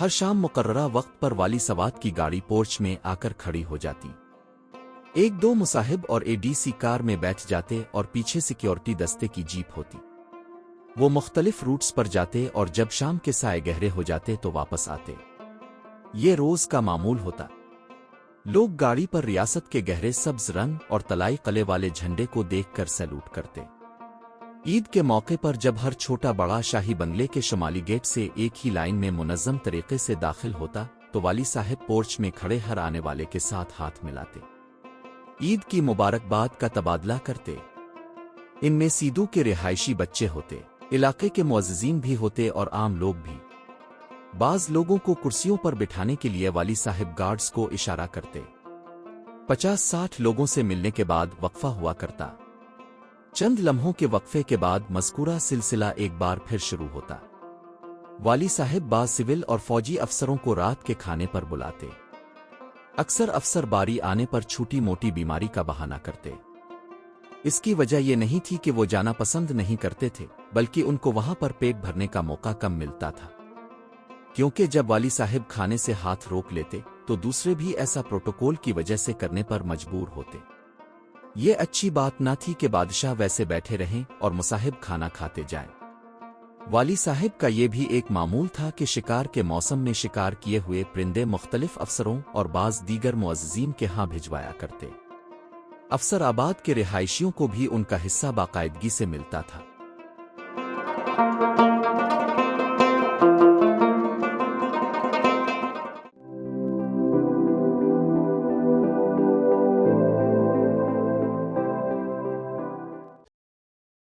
ہر شام مقررہ وقت پر والی سوات کی گاڑی پورچ میں آ کر کھڑی ہو جاتی۔ ایک دو مصاحب اور اے ڈی سی کار میں بیٹھ جاتے اور پیچھے سیکیورٹی دستے کی جیپ ہوتی۔ وہ مختلف روٹس پر جاتے اور جب شام کے سائے گہرے ہو جاتے تو واپس آتے۔ یہ روز کا معمول ہوتا۔ لوگ گاڑی پر ریاست کے گہرے سبز رنگ اور طلائی قلعے والے جھنڈے کو دیکھ کر سیلوٹ کرتے۔ عید کے موقع پر جب ہر چھوٹا بڑا شاہی بنگلے کے شمالی گیٹ سے ایک ہی لائن میں منظم طریقے سے داخل ہوتا تو والی صاحب پورچ میں کھڑے ہر آنے والے کے ساتھ ہاتھ ملاتے، عید کی مبارکباد کا تبادلہ کرتے۔ ان میں سیدھو کے رہائشی بچے ہوتے، علاقے کے معززین بھی ہوتے اور عام لوگ بھی۔ بعض لوگوں کو کرسیوں پر بٹھانے کے لیے والی صاحب گارڈز کو اشارہ کرتے۔ 50-60 لوگوں سے ملنے کے بعد وقفہ ہوا کرتا۔ چند لمحوں کے وقفے کے بعد مذکورہ سلسلہ ایک بار پھر شروع ہوتا۔ والی صاحب بعض سول اور فوجی افسروں کو رات کے کھانے پر بلاتے۔ اکثر افسر باری آنے پر چھوٹی موٹی بیماری کا بہانہ کرتے۔ اس کی وجہ یہ نہیں تھی کہ وہ جانا پسند نہیں کرتے تھے، بلکہ ان کو وہاں پر پیٹ بھرنے کا موقع کم ملتا تھا، کیونکہ جب والی صاحب کھانے سے ہاتھ روک لیتے تو دوسرے بھی ایسا پروٹوکول کی وجہ سے کرنے پر مجبور ہوتے۔ یہ اچھی بات نہ تھی کہ بادشاہ ویسے بیٹھے رہیں اور مصاحب کھانا کھاتے جائیں۔ والی صاحب کا یہ بھی ایک معمول تھا کہ شکار کے موسم میں شکار کیے ہوئے پرندے مختلف افسروں اور بعض دیگر معززین کے ہاں بھجوایا کرتے۔ افسر آباد کے رہائشیوں کو بھی ان کا حصہ باقاعدگی سے ملتا تھا۔